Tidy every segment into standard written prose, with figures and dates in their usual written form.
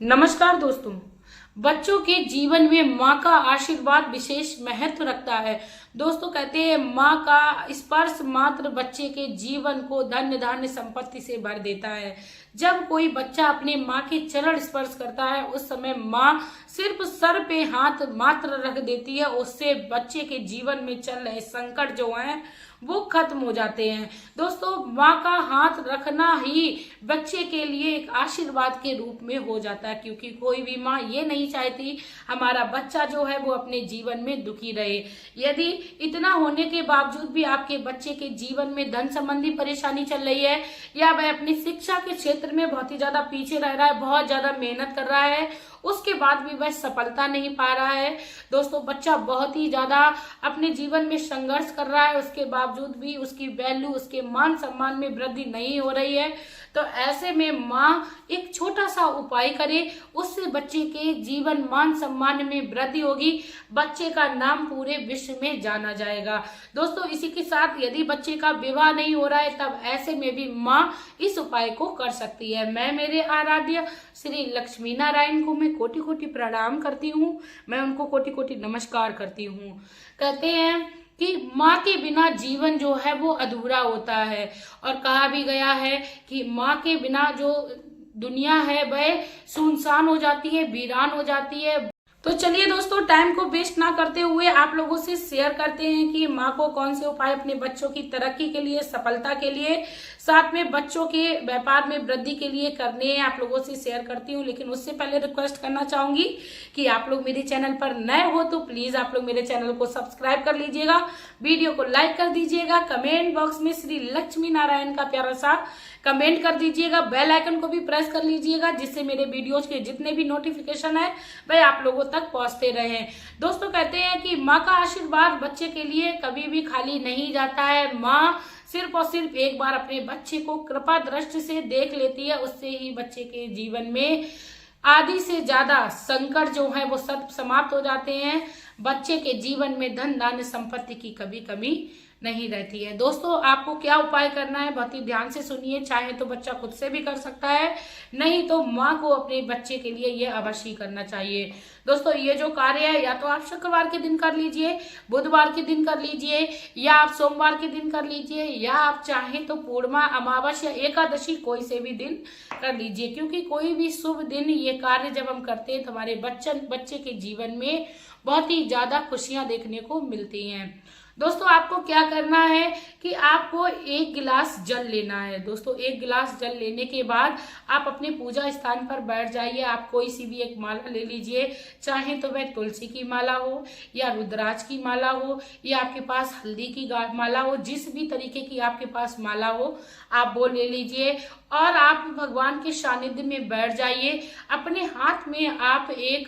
नमस्कार दोस्तों। बच्चों के जीवन में माँ का आशीर्वाद विशेष महत्व रखता है। दोस्तों कहते हैं माँ का स्पर्श मात्र बच्चे के जीवन को धन्य धान्य संपत्ति से भर देता है। जब कोई बच्चा अपने माँ के चरण स्पर्श करता है उस समय माँ सिर्फ सर पे हाथ मात्र रख देती है, उससे बच्चे के जीवन में चल रहे संकट जो हैं वो खत्म हो जाते हैं। दोस्तों माँ का हाथ रखना ही बच्चे के लिए एक आशीर्वाद के रूप में हो जाता है, क्योंकि कोई भी माँ ये नहीं चाहती हमारा बच्चा जो है वो अपने जीवन में दुखी रहे। यदि इतना होने के बावजूद भी आपके बच्चे के जीवन में धन संबंधी परेशानी चल रही है या वह अपनी शिक्षा के क्षेत्र में बहुत ही ज्यादा पीछे रह रहा है, बहुत ज्यादा मेहनत कर रहा है, उसके बाद भी वह सफलता नहीं पा रहा है, दोस्तों बच्चा बहुत ही ज्यादा अपने जीवन में संघर्ष कर रहा है, उसके बावजूद भी उसकी वैल्यू उसके मान सम्मान में वृद्धि नहीं हो रही है, तो ऐसे में माँ एक छोटा सा उपाय करे, उससे बच्चे के जीवन मान सम्मान में वृद्धि होगी, बच्चे का नाम पूरे विश्व में जाना जाएगा। दोस्तों इसी के साथ यदि बच्चे का विवाह नहीं हो रहा है तब ऐसे में भी माँ इस उपाय को कर सकती है। मैं मेरे आराध्य श्री लक्ष्मी नारायण को मैं कोटि कोटि प्रणाम करती हूँ, मैं उनको कोटि कोटि नमस्कार करती हूँ। कहते हैं कि माँ के बिना जीवन जो है वो अधूरा होता है, और कहा भी गया है कि माँ के बिना जो दुनिया है वह सुनसान हो जाती है, वीरान हो जाती है। तो चलिए दोस्तों टाइम को वेस्ट ना करते हुए आप लोगों से शेयर करते हैं कि माँ को कौन से उपाय अपने बच्चों की तरक्की के लिए, सफलता के लिए, साथ में बच्चों के व्यापार में वृद्धि के लिए करने हैं, आप लोगों से शेयर करती हूँ। लेकिन उससे पहले रिक्वेस्ट करना चाहूंगी कि आप लोग मेरे चैनल पर नए हो तो प्लीज आप लोग मेरे चैनल को सब्सक्राइब कर लीजिएगा, वीडियो को लाइक कर दीजिएगा, कमेंट बॉक्स में श्री लक्ष्मी नारायण का प्यारा सा कमेंट कर दीजिएगा, बेल आइकन को भी प्रेस कर लीजिएगा, जिससे मेरे वीडियोज के जितने भी नोटिफिकेशन है वह आप लोगों तक पहुंचते रहे। दोस्तों कहते हैं कि माँ का आशीर्वाद बच्चे के लिए कभी भी खाली नहीं जाता है। माँ सिर्फ और सिर्फ एक बार अपने बच्चे को कृपा दृष्टि से देख लेती है, उससे ही बच्चे के जीवन में आधी से ज्यादा संकट जो है वो सब समाप्त हो जाते हैं। बच्चे के जीवन में धन धान्य संपत्ति की कभी कमी नहीं रहती है। दोस्तों आपको क्या उपाय करना है बहुत ही ध्यान से सुनिए, चाहे तो बच्चा खुद से भी कर सकता है, नहीं तो माँ को अपने बच्चे के लिए ये अवश्य करना चाहिए। दोस्तों ये जो कार्य है या तो आप शुक्रवार के दिन कर लीजिए, बुधवार के दिन कर लीजिए, या आप सोमवार के दिन कर लीजिए, या आप चाहें तो पूर्णिमा, अमावस्या, एकादशी कोई से भी दिन कर लीजिए, क्योंकि कोई भी शुभ दिन ये कार्य जब हम करते हैं तो हमारे बच्चे के जीवन में बहुत ही ज्यादा खुशियां देखने को मिलती हैं। दोस्तों आपको क्या करना है कि आपको एक गिलास जल लेना है। दोस्तों एक गिलास जल लेने के बाद आप अपने पूजा स्थान पर बैठ जाइए। आप कोई सी भी एक माला ले लीजिए, चाहे तो वह तुलसी की माला हो या रुद्राक्ष की माला हो या आपके पास हल्दी की माला हो, जिस भी तरीके की आपके पास माला हो आप वो ले लीजिए और आप भगवान के सानिध्य में बैठ जाइए। अपने हाथ में आप एक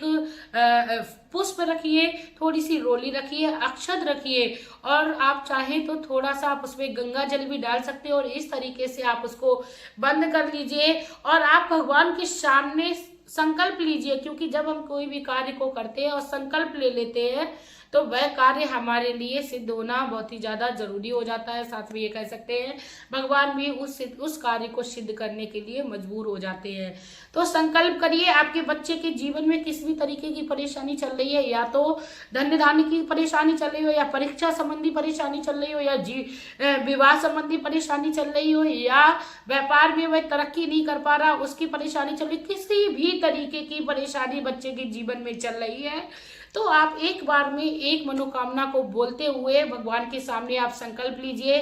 पुष्प रखिए, थोड़ी सी रोली रखिए, अक्षत रखिए, और आप चाहें तो थोड़ा सा आप उसमें गंगा जल भी डाल सकते हो, और इस तरीके से आप उसको बंद कर लीजिए और आप भगवान के सामने संकल्प लीजिए, क्योंकि जब हम कोई भी कार्य को करते हैं और संकल्प ले लेते हैं तो वह कार्य हमारे लिए सिद्ध होना बहुत ही ज्यादा जरूरी हो जाता है। साथ में ये कह सकते हैं भगवान भी उस कार्य को सिद्ध करने के लिए मजबूर हो जाते हैं। तो संकल्प करिए, आपके बच्चे के जीवन में किसी भी तरीके की परेशानी चल रही है, या तो धन्य धान्य की परेशानी चल रही हो, या परीक्षा संबंधी परेशानी चल रही हो, या विवाह संबंधी परेशानी चल रही हो, या व्यापार में वह तरक्की नहीं कर पा रहा उसकी परेशानी चल रही, किसी भी तरीके की परेशानी बच्चे के जीवन में चल रही है, तो आप एक बार में एक मनोकामना को बोलते हुए भगवान के सामने आप संकल्प लीजिए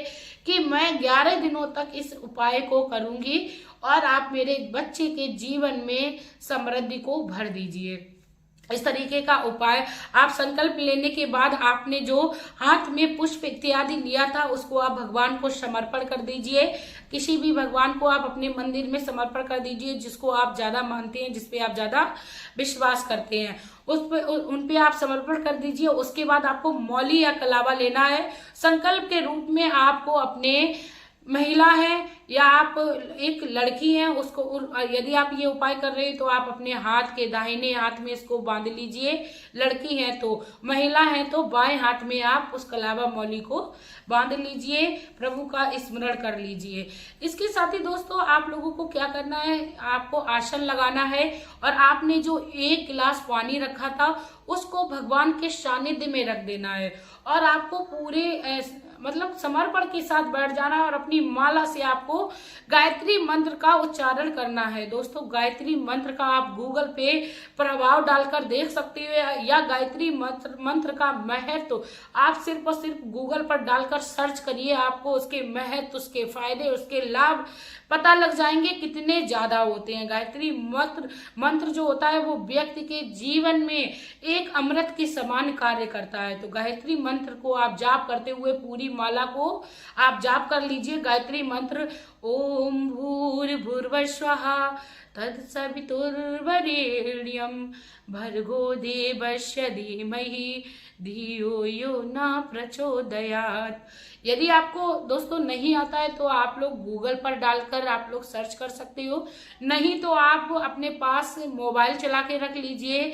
कि मैं 11 दिनों तक इस उपाय को करूंगी और आप मेरे बच्चे के जीवन में समृद्धि को भर दीजिए। इस तरीके का उपाय आप संकल्प लेने के बाद आपने जो हाथ में पुष्प इत्यादि लिया था उसको आप भगवान को समर्पण कर दीजिए। किसी भी भगवान को आप अपने मंदिर में समर्पण कर दीजिए जिसको आप ज्यादा मानते हैं, जिसपे आप ज्यादा विश्वास करते हैं, उन पे आप समर्पण कर दीजिए। उसके बाद आपको मौली या कलावा लेना है। संकल्प के रूप में आपको अपने महिला है या आप एक लड़की हैं, उसको यदि आप ये उपाय कर रहे हैं तो आप अपने हाथ के दाहिने हाथ में इसको बांध लीजिए। लड़की है तो, महिला है तो बाएं हाथ में आप उस कलावा मौली को बांध लीजिए, प्रभु का स्मरण कर लीजिए। इसके साथ ही दोस्तों आप लोगों को क्या करना है, आपको आसन लगाना है और आपने जो 1 गिलास पानी रखा था उसको भगवान के सानिध्य में रख देना है और आपको पूरे मतलब समर्पण के साथ बैठ जाना है और अपनी माला से आपको गायत्री मंत्र का उच्चारण करना है। दोस्तों गायत्री मंत्र का आप गूगल पे प्रभाव डालकर देख सकते हो या गायत्री मंत्र का महत्व आप सिर्फ और सिर्फ गूगल पर डालकर सर्च करिए, आपको उसके महत्व, उसके फायदे, उसके लाभ पता लग जाएंगे कितने ज्यादा होते हैं। गायत्री मंत्र जो होता है वो व्यक्ति के जीवन में एक अमृत के समान कार्य करता है। तो गायत्री मंत्र को आप जाप करते हुए पूरी माला को आप जाप कर लीजिए। गायत्री मंत्र ओम भूर्भुवस्वः तत्सवितुर्वरेण्यं भर्गो देवस्य धीमहि धियो यो न प्रचोदयात्। यदि आपको दोस्तों नहीं आता है तो आप लोग गूगल पर डालकर आप लोग सर्च कर सकते हो, नहीं तो आप अपने पास मोबाइल चला के रख लीजिए,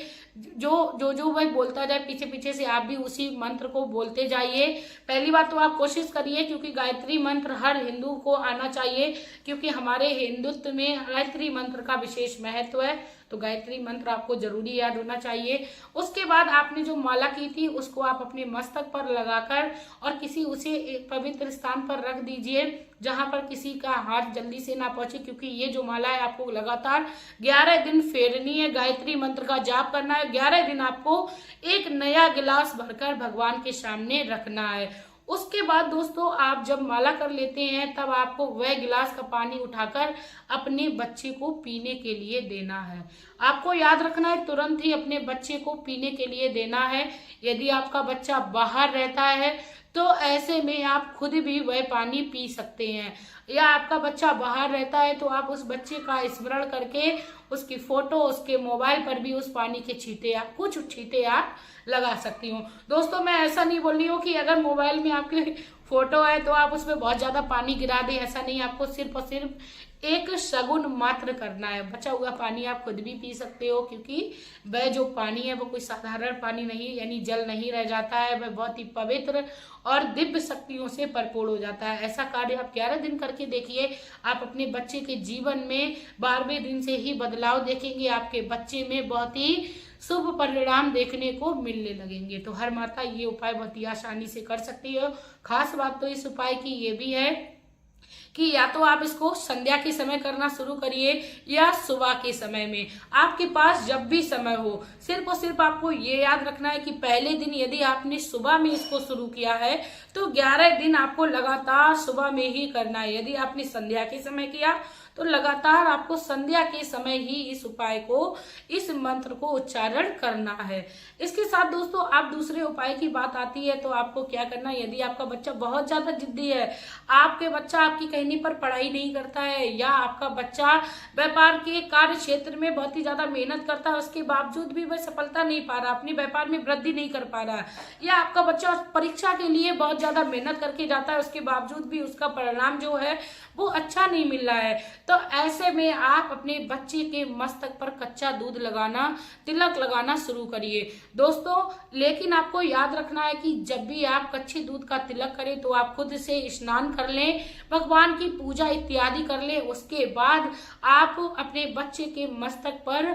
जो भाई बोलता जाए पीछे पीछे से आप भी उसी मंत्र को बोलते जाइए। पहली बात तो आप कोशिश करिए, क्योंकि गायत्री मंत्र हर हिंदू को आना चाहिए, क्योंकि हमारे हिंदुत्व में गायत्री मंत्र का विशेष महत्व है। तो गायत्री मंत्र आपको जरूरी याद होना चाहिए। उसके बाद आपने जो माला की थी उसको आप अपने मस्तक पर लगाकर और किसी उसे एक पवित्र स्थान पर रख दीजिए जहां पर किसी का हाथ जल्दी से ना पहुंचे, क्योंकि ये जो माला है आपको लगातार 11 दिन फेरनी है, गायत्री मंत्र का जाप करना है। 11 दिन आपको एक नया गिलास भरकर भगवान के सामने रखना है। उसके बाद दोस्तों आप जब माला कर लेते हैं तब आपको वह गिलास का पानी उठाकर अपने बच्चे को पीने के लिए देना है। आपको याद रखना है तुरंत ही अपने बच्चे को पीने के लिए देना है। यदि आपका बच्चा बाहर रहता है तो ऐसे में आप खुद भी वह पानी पी सकते हैं, या आपका बच्चा बाहर रहता है तो आप उस बच्चे का स्मरण करके उसकी फोटो उसके मोबाइल पर भी उस पानी के कुछ छींटे आप लगा सकती हूँ। दोस्तों मैं ऐसा नहीं बोल रही हूँ कि अगर मोबाइल में आपके फोटो है तो आप उसमें बहुत ज्यादा पानी गिरा दें, ऐसा नहीं। आपको सिर्फ और सिर्फ एक शगुन मात्र करना है। बचा हुआ पानी आप खुद भी पी सकते हो, क्योंकि वह जो पानी है वो कोई साधारण पानी नहीं, यानी जल नहीं रह जाता है, वह बहुत ही पवित्र और दिव्य शक्तियों से भरपूर हो जाता है। ऐसा कार्य आप 11 दिन करके देखिए, आप अपने बच्चे के जीवन में 12वें दिन से ही बदलाव देखेंगे। आपके बच्चे में बहुत ही शुभ परिणाम देखने को मिलने लगेंगे। तो हर माता ये उपाय बहुत ही आसानी से कर सकती है। खास बात तो इस उपाय की ये भी है कि या तो आप इसको संध्या के समय करना शुरू करिए या सुबह के समय में, आपके पास जब भी समय हो। सिर्फ और सिर्फ आपको ये याद रखना है कि पहले दिन यदि आपने सुबह में इसको शुरू किया है तो 11 दिन आपको लगातार सुबह में ही करना है। यदि आपने संध्या के समय किया तो लगातार आपको संध्या के समय ही इस उपाय को, इस मंत्र को उच्चारण करना है। इसके साथ दोस्तों आप दूसरे उपाय की बात आती है तो आपको क्या करना है, यदि आपका बच्चा बहुत ज्यादा जिद्दी है, आपके बच्चा आपकी कहने पर पढ़ाई नहीं करता है, या आपका बच्चा व्यापार के कार्य क्षेत्र में बहुत ही ज्यादा मेहनत करता है, उसके बावजूद भी वह सफलता नहीं पा रहा, अपने व्यापार में वृद्धि नहीं कर पा रहा, या आपका बच्चा परीक्षा के लिए बहुत ज्यादा मेहनत करके जाता है, उसके बावजूद भी उसका परिणाम जो है वो अच्छा नहीं मिल रहा है, तो ऐसे में आप अपने बच्चे के मस्तक पर कच्चा दूध लगाना, तिलक लगाना शुरू करिए दोस्तों। लेकिन आपको याद रखना है कि जब भी आप कच्चे दूध का तिलक करें तो आप खुद से स्नान कर लें, भगवान की पूजा इत्यादि कर लें। उसके बाद आप अपने बच्चे के मस्तक पर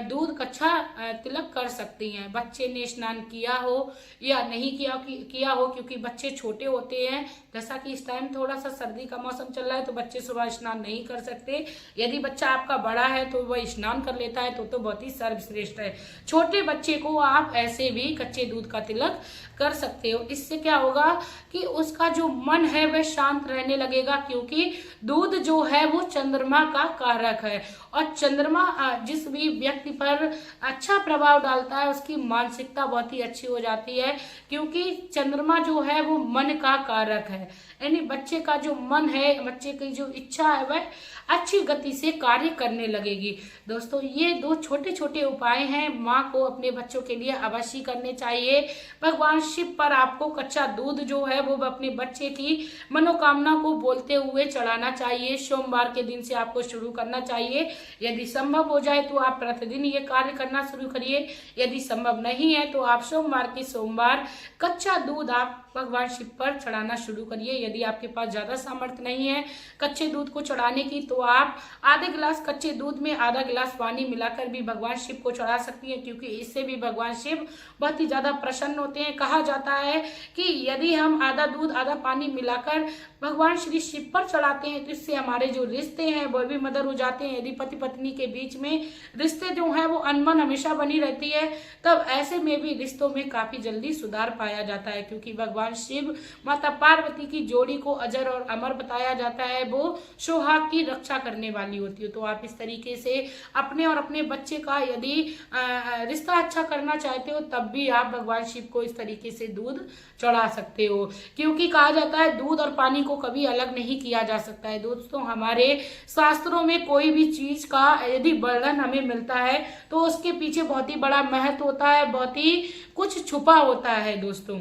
दूध कच्चा तिलक कर सकती हैं। बच्चे ने स्नान किया हो या नहीं किया हो, क्योंकि बच्चे छोटे होते हैं, जैसा कि इस टाइम थोड़ा सा सर्दी का मौसम चल रहा है तो बच्चे सुबह स्नान नहीं कर सकते। यदि बच्चा आपका बड़ा है तो वह स्नान कर लेता है तो बहुत ही सर्वश्रेष्ठ है। छोटे बच्चे को आप ऐसे भी कच्चे दूध का तिलक कर सकते हो। इससे क्या होगा कि उसका जो मन है वह शांत रहने लगेगा, क्योंकि दूध जो है वो चंद्रमा का कारक है और चंद्रमा जिस भी व्यक्ति पर अच्छा प्रभाव डालता है उसकी मानसिकता बहुत ही अच्छी हो जाती है, क्योंकि चंद्रमा जो है वो मन का कारक है। यानी बच्चे का जो मन है, बच्चे की जो इच्छा है वह अच्छी गति से कार्य करने लगेगी। दोस्तों ये 2 छोटे छोटे उपाय हैं, माँ को अपने बच्चों के लिए अवश्य करने चाहिए। भगवान शिव पर आपको कच्चा दूध जो है वो अपने बच्चे की मनोकामना को बोलते हुए चढ़ाना चाहिए। सोमवार के दिन से आपको शुरू करना चाहिए। यदि संभव हो जाए तो आप प्रतिदिन ये कार्य करना शुरू करिए। यदि संभव नहीं है तो आप सोमवार के सोमवार कच्चा दूध आप भगवान शिव पर चढ़ाना शुरू करिए। यदि आपके पास ज्यादा सामर्थ्य नहीं है कच्चे दूध को चढ़ाने की तो आप आधे गिलास कच्चे दूध में आधा गिलास पानी मिलाकर भी भगवान शिव को चढ़ा सकती हैं, क्योंकि इससे भी भगवान शिव बहुत ही ज्यादा प्रसन्न होते हैं। कहा जाता है कि यदि हम आधा दूध आधा पानी मिलाकर भगवान श्री शिव पर चढ़ाते हैं तो इससे हमारे जो रिश्ते हैं वो भी मधुर हो जाते हैं। यदि पति पत्नी के बीच में रिश्ते जो है वो अनबन हमेशा बनी रहती है, तब ऐसे में भी रिश्तों में काफी जल्दी सुधार पाया जाता है, क्योंकि भगवान शिव माता पार्वती की जोड़ी को अजर और अमर बताया जाता है। वो सुहाग की रक्षा करने वाली होती है। तो आप इस तरीके से अपने और अपने बच्चे का यदि रिश्ता अच्छा करना चाहते हो तब भी आप भगवान शिव को इस तरीके से दूध चढ़ा सकते हो, क्योंकि कहा जाता है दूध और पानी को कभी अलग नहीं किया जा सकता है। दोस्तों हमारे शास्त्रों में कोई भी चीज का यदि वर्णन हमें मिलता है तो उसके पीछे बहुत ही बड़ा महत्व होता है, बहुत ही कुछ छुपा होता है। दोस्तों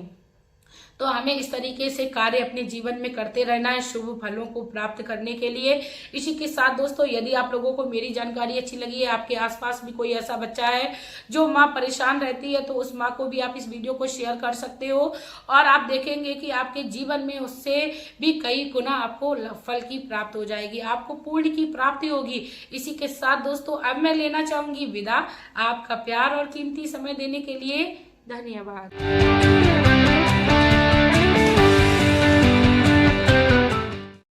तो हमें इस तरीके से कार्य अपने जीवन में करते रहना है शुभ फलों को प्राप्त करने के लिए। इसी के साथ दोस्तों यदि आप लोगों को मेरी जानकारी अच्छी लगी है, आपके आसपास भी कोई ऐसा बच्चा है जो माँ परेशान रहती है, तो उस माँ को भी आप इस वीडियो को शेयर कर सकते हो और आप देखेंगे कि आपके जीवन में उससे भी कई गुना आपको फल की प्राप्त हो जाएगी, आपको पूर्ण की प्राप्ति होगी। इसी के साथ दोस्तों अब मैं लेना चाहूंगी विदा। आपका प्यार और कीमती समय देने के लिए धन्यवाद।